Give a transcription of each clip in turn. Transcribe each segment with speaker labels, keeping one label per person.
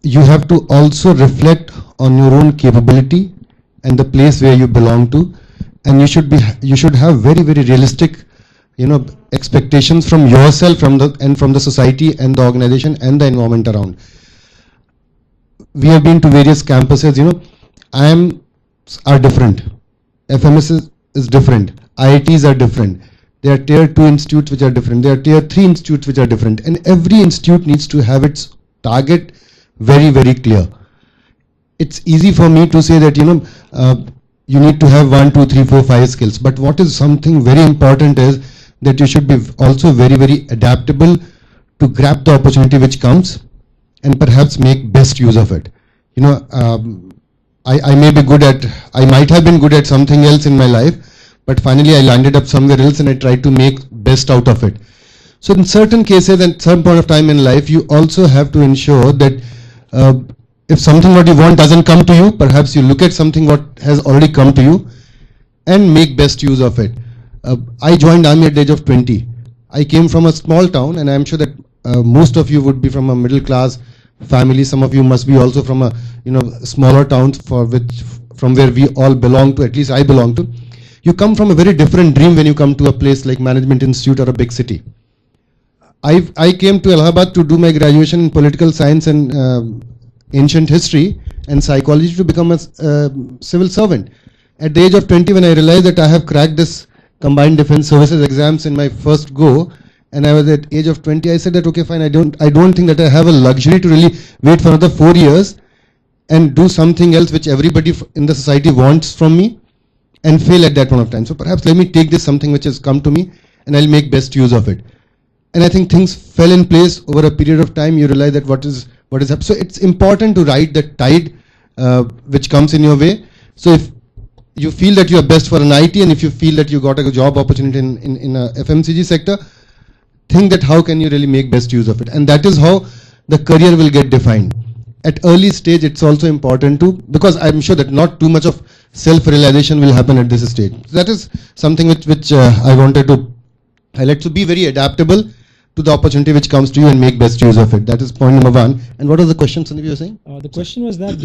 Speaker 1: you have to also reflect on your own capability and the place where you belong to, and you should have very, very realistic, expectations from yourself, from the society and the organization and the environment around. We have been to various campuses. IIMs are different, FMS is different, IITs are different. There are tier 2 institutes which are different, there are tier 3 institutes which are different, and every institute needs to have its target very, very clear. It's easy for me to say that you need to have 1, 2, 3, 4, 5 skills, but what is something very important is that you should be also very, very adaptable to grab the opportunity which comes and perhaps make best use of it. I might have been good at something else in my life, but finally I landed up somewhere else and I tried to make best out of it. So in certain cases, at some point of time in life, you also have to ensure that if something what you want doesn't come to you, perhaps you look at something what has already come to you and make best use of it. I joined army at the age of 20. I came from a small town, and I'm sure that most of you would be from a middle class family. Some of you must be also from a smaller towns from where we all belong to, at least I belong to. You come from a very different dream when you come to a place like Management Institute or a big city. I came to Allahabad to do my graduation in political science and ancient history and psychology to become a civil servant. At the age of 20, when I realized that I have cracked this combined defense services exams in my first go, and I was at age of 20, I said that okay, fine, I don't think that I have a luxury to really wait for another 4 years and do something else which everybody in the society wants from me and fail at that point of time. So perhaps let me take this something which has come to me and I'll make best use of it. And I think things fell in place over a period of time. You realize that what is happening. So it's important to ride the tide which comes in your way. So if you feel that you are best for an IT, and if you feel that you got a job opportunity in a FMCG sector, think that how can you really make best use of it. And that is how the career will get defined. At early stage, it's also important to, because I'm sure that not too much of self-realization will happen at this stage. So that is something which I wanted to highlight. So be very adaptable to the opportunity which comes to you and make best use of it. That is point number 1. And what was the question, Sandeep, you were saying?
Speaker 2: The question was that,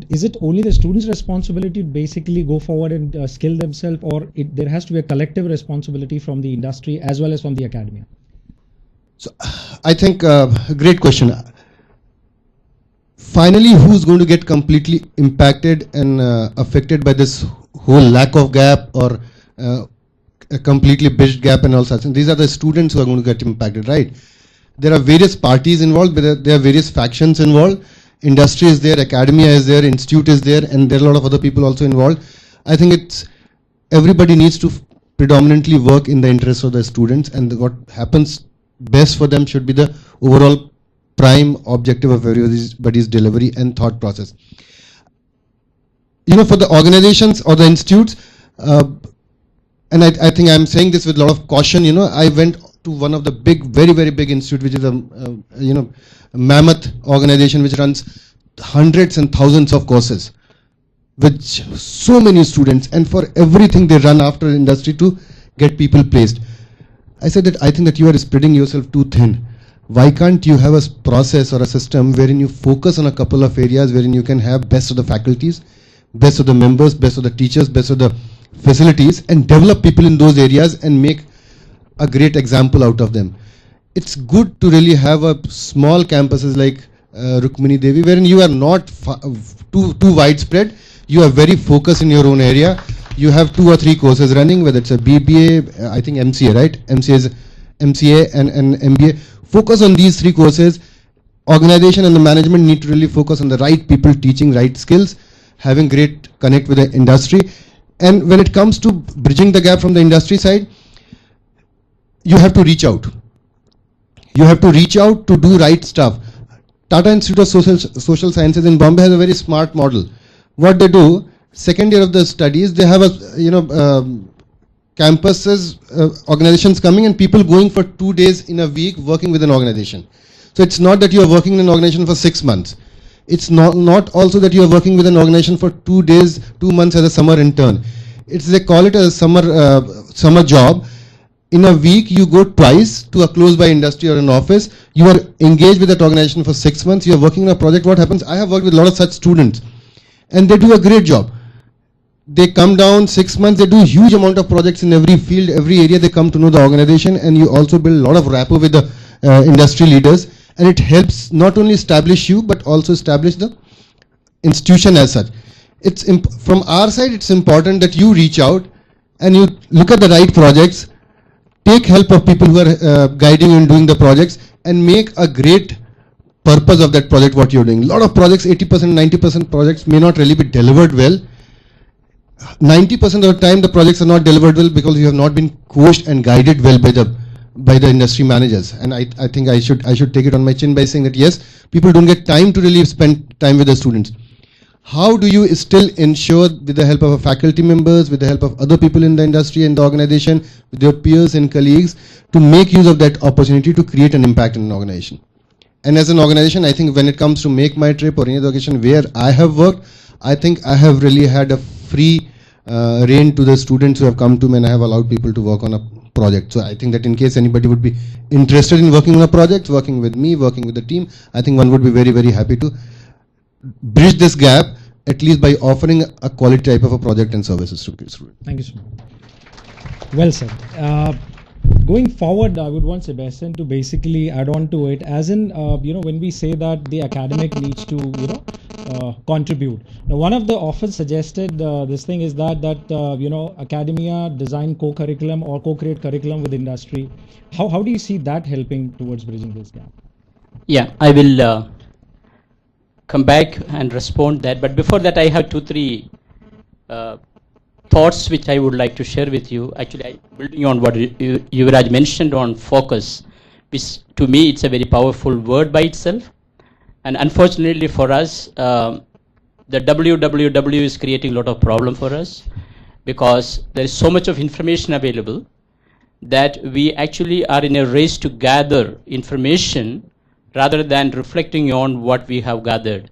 Speaker 2: is it only the student's responsibility to basically go forward and skill themselves, or there has to be a collective responsibility from the industry as well as from the academia?
Speaker 1: So I think great question. Finally, who's going to get completely impacted and affected by this whole lack of gap or a completely bridged gap and all such? And these are the students who are going to get impacted, right? There are various parties involved, there are various factions involved. Industry is there, academia is there, institute is there, and there are a lot of other people also involved. I think everybody needs to predominantly work in the interest of the students, and what happens best for them should be the overall prime objective of everybody's delivery and thought process. For the organizations or the institutes, and I think I'm saying this with a lot of caution, I went to one of the very, very big institute, which is a mammoth organization which runs hundreds and thousands of courses with so many students, and for everything they run after industry to get people placed. I said that I think that you are spreading yourself too thin. Why can't you have a process or a system wherein you focus on a couple of areas wherein you can have best of the faculties, best of the members, best of the teachers, best of the facilities, and develop people in those areas and make a great example out of them. It's good to really have a small campuses like Rukmini Devi, wherein you are not too widespread. You are very focused in your own area. You have 2 or 3 courses running, whether it's a BBA, I think MCA, right? MCA and MBA. Focus on these 3 courses. Organization and the management need to really focus on the right people teaching right skills, having great connect with the industry. And when it comes to bridging the gap from the industry side, you have to reach out. You have to reach out to do right stuff. Tata Institute of Social Sciences in Bombay has a very smart model. What they do, second year of the studies, they have a campuses, organizations coming and people going for 2 days in a week working with an organization. So it's not that you are working in an organization for 6 months. It's not also that you are working with an organization for 2 days, 2 months as a summer intern. They call it a summer job. in a week you go twice to a close by industry or an office, you are engaged with that organization for 6 months, you are working on a project. What happens? I have worked with a lot of such students and they do a great job. They come down 6 months, they do a huge amount of projects in every field, every area. They come to know the organization, and you also build a lot of rapport with the industry leaders, and it helps not only establish you but also establish the institution as such. It's from our side, it's important that you reach out and you look at the right projects, take help of people who are guiding you in doing the projects, and make a great purpose of that project what you're doing. A lot of projects, 80%, 90% projects may not really be delivered well. 90% of the time the projects are not delivered well because you have not been coached and guided well by the industry managers. And I think I should take it on my chin by saying that yes, people don't get time to really spend time with the students. How do you still ensure, with the help of faculty members, with the help of other people in the industry and the organization, with your peers and colleagues, to make use of that opportunity to create an impact in an organization? And as an organization, I think when it comes to Make My Trip or any other occasion where I have worked, I think I have really had a free rein to the students who have come to me, and I have allowed people to work on a project. So I think that in case anybody would be interested in working on a project, working with me, working with the team, I think one would be very, very happy to bridge this gap, at least by offering a quality type of a project and services to the student.
Speaker 2: Thank you so much. Well said. Going forward, I would want Sebastian to basically add on to it, as in, when we say that the academic needs to, contribute. Now, one of the often suggested this thing is that academia design co-curriculum or co-create curriculum with industry. How do you see that helping towards bridging this gap?
Speaker 3: Yeah, I will come back and respond that. But before that, I have 2-3 thoughts which I would like to share with you. Actually, building on what Yuvraj mentioned on focus, which to me it's a very powerful word by itself. And unfortunately for us, the WWW is creating a lot of problem for us, because there is so much of information available that we actually are in a race to gather information rather than reflecting on what we have gathered.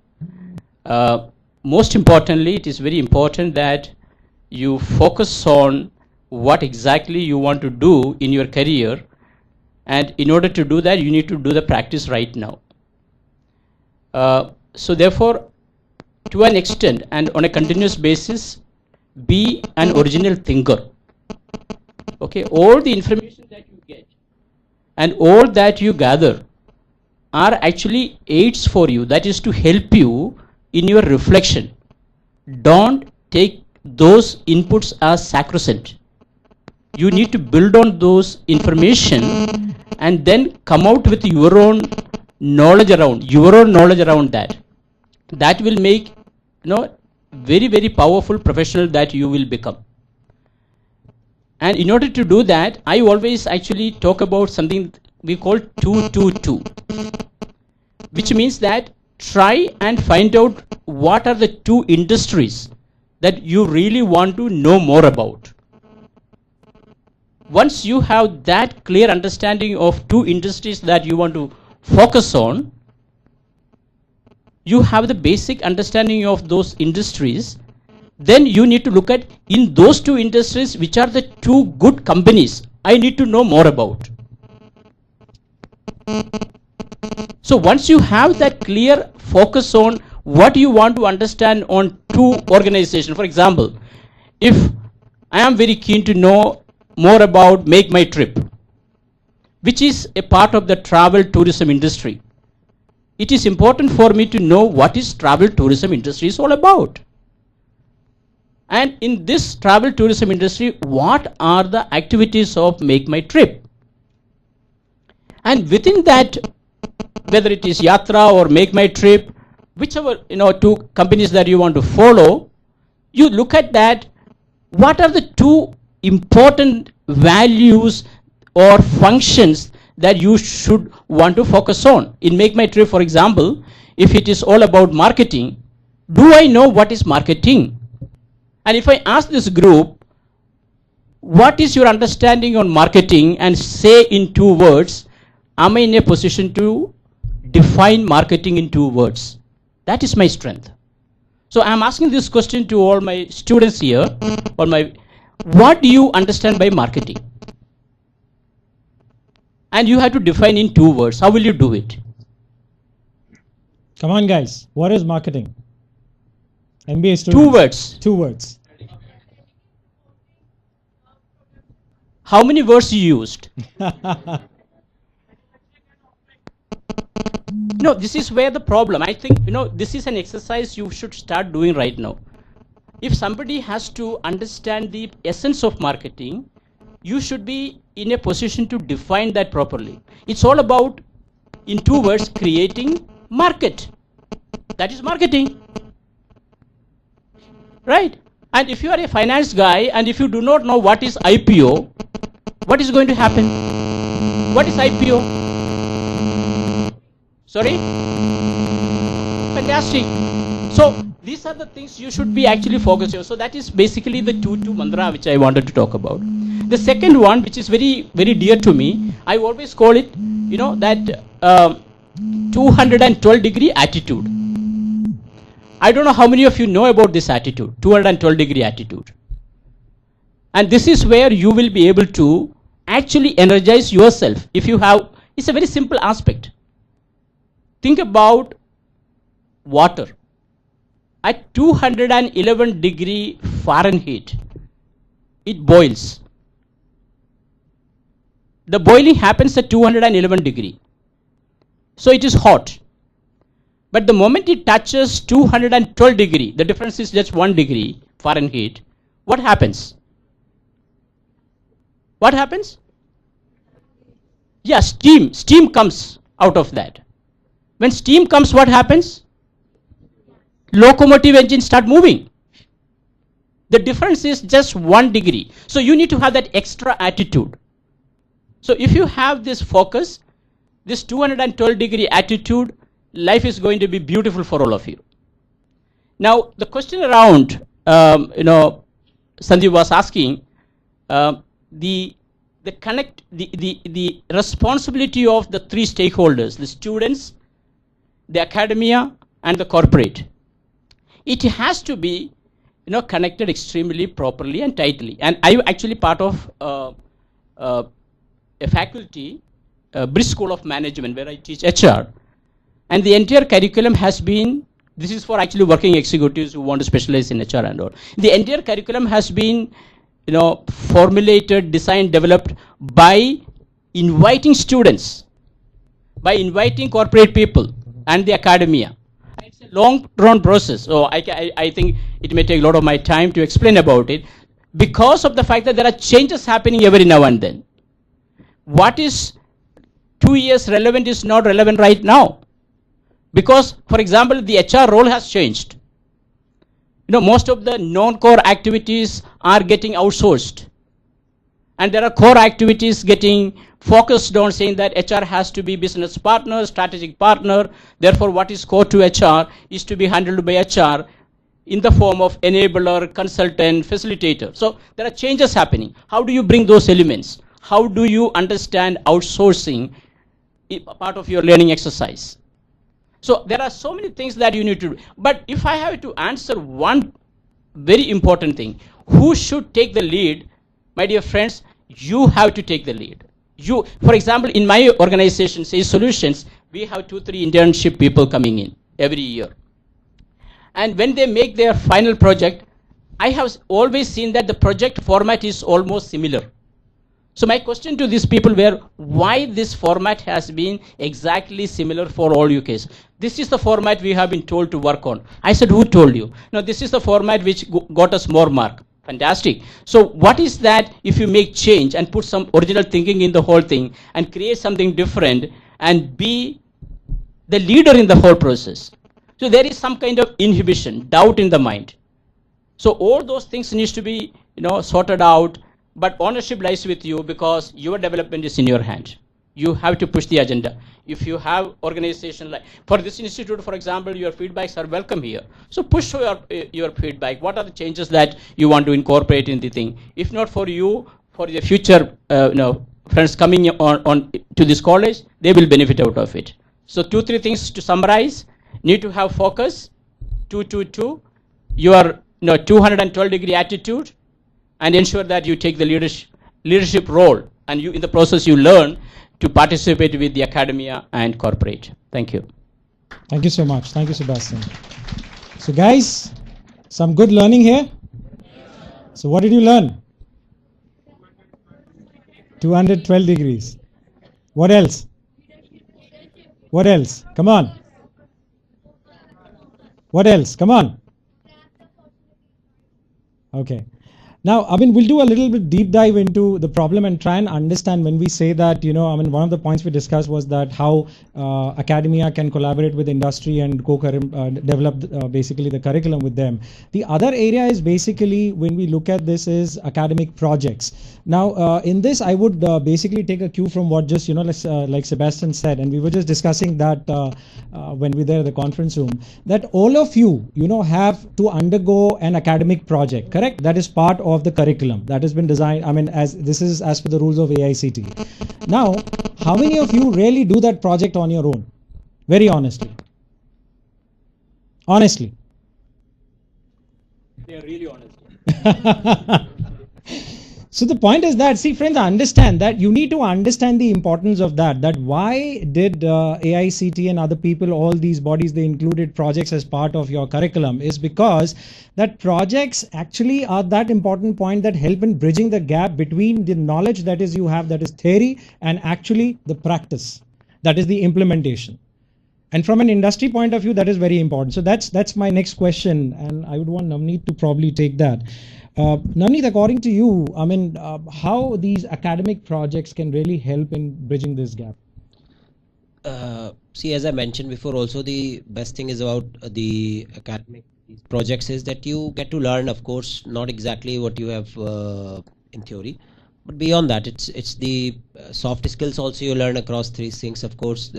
Speaker 3: Most importantly, it is very important that you focus on what exactly you want to do in your career, and in order to do that, you need to do the practice right now. So therefore, to an extent and on a continuous basis, be an original thinker. Okay, all the information that you get and all that you gather are actually aids for you, that is to help you in your reflection. Don't take those inputs as sacrosanct. You need to build on those information and then come out with your own knowledge around that. That will make very, very powerful professional that you will become. And in order to do that, I always actually talk about something we call 2-2-2, which means that try and find out what are the 2 industries that you really want to know more about. Once you have that clear understanding of 2 industries that you want to focus on, you have the basic understanding of those industries, then you need to look at, in those 2 industries, which are the 2 good companies I need to know more about. So once you have that clear focus on what you want to understand on 2 organizations, for example, if I am very keen to know more about Make My Trip, which is a part of the travel tourism industry, it is important for me to know what is travel tourism industry is all about. And in this travel tourism industry, what are the activities of Make My Trip? And within that, whether it is Yatra or Make My Trip, whichever 2 companies that you want to follow, you look at that, what are the 2 important values or functions that you should want to focus on. In Make My Trip, for example, if it is all about marketing, do I know what is marketing? And if I ask this group, what is your understanding on marketing, and say in 2 words, am I in a position to define marketing in 2 words? That is my strength. So I am asking this question to all my students here, what do you understand by marketing? and you have to define in 2 words. How will you do it?
Speaker 2: Come on, guys. What is marketing? MBA
Speaker 3: 2
Speaker 2: students.
Speaker 3: words.
Speaker 2: 2 words.
Speaker 3: How many words you used? No, this is where the problem. I think, this is an exercise you should start doing right now. If somebody has to understand the essence of marketing, you should be in a position to define that properly. It's all about, in 2 words, creating market. That is marketing. Right? And if you are a finance guy and if you do not know what is IPO, what is going to happen? What is IPO? Sorry? Fantastic. So these are the things you should be actually focusing on. So that is basically the 2-2 mantra which I wanted to talk about. The second one, which is very, very dear to me, I always call it, that 212-degree attitude. I don't know how many of you know about this attitude, 212-degree attitude. And this is where you will be able to actually energize yourself. If you have, it's a very simple aspect. Think about water. At 211-degree Fahrenheit, it boils. The boiling happens at 211-degree. So it is hot. But the moment it touches 212-degree, the difference is just 1 degree Fahrenheit, what happens? What happens? Yeah, steam comes out of that. When steam comes, what happens? Locomotive engines start moving. The difference is just 1 degree. So you need to have that extra attitude. So if you have this focus, this 212-degree attitude, life is going to be beautiful for all of you. Now, the question around, Sandeep was asking, the responsibility of the 3 stakeholders, the students, the academia, and the corporate. It has to be, connected extremely properly and tightly. And I'm actually part of a faculty, British School of Management, where I teach HR. And the entire curriculum has been, this is for actually working executives who want to specialize in HR and all. The entire curriculum has been, formulated, designed, developed by inviting students, by inviting corporate people and the academia. It's a long-run process, so I think it may take a lot of my time to explain about it, because of the fact that there are changes happening every now and then. What is 2 years relevant is not relevant right now. Because, for example, the HR role has changed. Most of the non-core activities are getting outsourced. And there are core activities getting focused on, saying that HR has to be business partner, strategic partner. Therefore, what is core to HR is to be handled by HR in the form of enabler, consultant, facilitator. So there are changes happening. How do you bring those elements? How do you understand outsourcing part of your learning exercise? So there are so many things that you need to do. But if I have to answer one very important thing, who should take the lead? My dear friends, you have to take the lead. You, for example, in my organization, say Solutions, we have 2-3 internship people coming in every year. And when they make their final project, I have always seen that the project format is almost similar. So my question to these people were, why this format has been exactly similar for all you cases? This is the format we have been told to work on. I said, who told you? No, this is the format which got us more mark. Fantastic. So what is that if you make change and put some original thinking in the whole thing and create something different and be the leader in the whole process? So there is some kind of inhibition, doubt in the mind. So all those things needs to be, sorted out. But ownership lies with you, because your development is in your hand. You have to push the agenda. If you have organization like, for this institute, for example, your feedbacks are welcome here. So push your feedback. What are the changes that you want to incorporate in the thing? If not for you, for the future friends coming on to this college, they will benefit out of it. So 2-3 things to summarize. Need to have focus. 2-2-2. Your 212-degree attitude. And ensure that you take the leadership role, and you in the process you learn to participate with the academia and corporate. Thank you.
Speaker 2: Thank you so much. Thank you, Sebastian. So guys, some good learning here. So what did you learn? 212 degrees. What else? What else? Come on. What else? Come on. Okay. Now, I mean, we'll do a little bit deep dive into the problem and try and understand when we say that, I mean, one of the points we discussed was that how academia can collaborate with industry and develop basically the curriculum with them. The other area is basically when we look at this is academic projects. Now, in this, I would basically take a cue from what just, like Sebastian said, and we were just discussing that when we were there at the conference room, that all of you, have to undergo an academic project, correct? That is part of the curriculum that has been designed. I mean, as this is as per the rules of AICTE. Now, how many of you really do that project on your own? Very honestly. Honestly.
Speaker 3: They are really honest.
Speaker 2: So the point is that, see friends, understand that you need to understand the importance of that why did AICT and other people, all these bodies, they included projects as part of your curriculum is because that projects actually are that important point that help in bridging the gap between the knowledge that is you have, that is theory, and actually the practice, that is the implementation. And from an industry point of view, that is very important. So that's my next question, and I would want Navneet to probably take that. Navneet, according to you, I mean, how these academic projects can really help in bridging this gap?
Speaker 4: See, as I mentioned before, also the best thing is about the academic projects is that you get to learn, of course, not exactly what you have in theory, but beyond that, it's the soft skills also you learn across three things. Of course,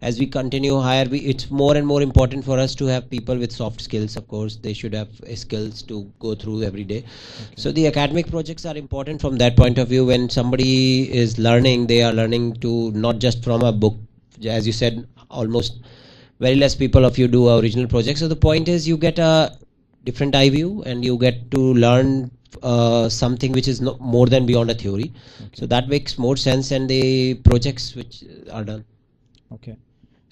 Speaker 4: as we continue higher, it's more and more important for us to have people with soft skills. Of course, they should have skills to go through every day. Okay. So the academic projects are important from that point of view. When somebody is learning, they are learning to not just from a book. As you said, almost very less people of you do original projects. So the point is you get a different eye view and you get to learn something which is more than beyond a theory. Okay. So that makes more sense, and the projects which are done.
Speaker 2: Okay.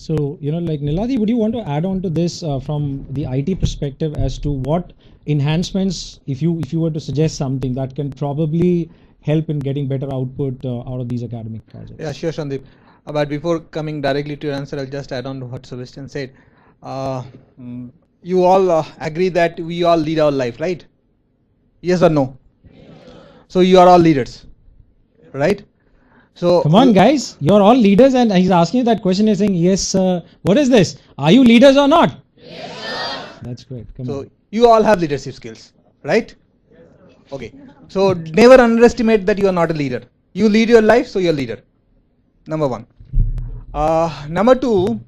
Speaker 2: So, like Niladi, would you want to add on to this from the IT perspective as to what enhancements, if you were to suggest something that can probably help in getting better output out of these academic projects?
Speaker 5: Yeah, sure, Sandeep. But before coming directly to your answer, I'll just add on to what Sebastian said. You all agree that we all lead our life, right? Yes or no? So you are all leaders, right? So
Speaker 2: come on, guys, you're all leaders, and he's asking you that question. He's saying, yes, sir. What is this? Are you leaders or not? Yes, sir. That's great. Come on.
Speaker 5: You all have leadership skills, right? Okay. So never underestimate that you are not a leader. You lead your life, so you're a leader. Number one. Number two,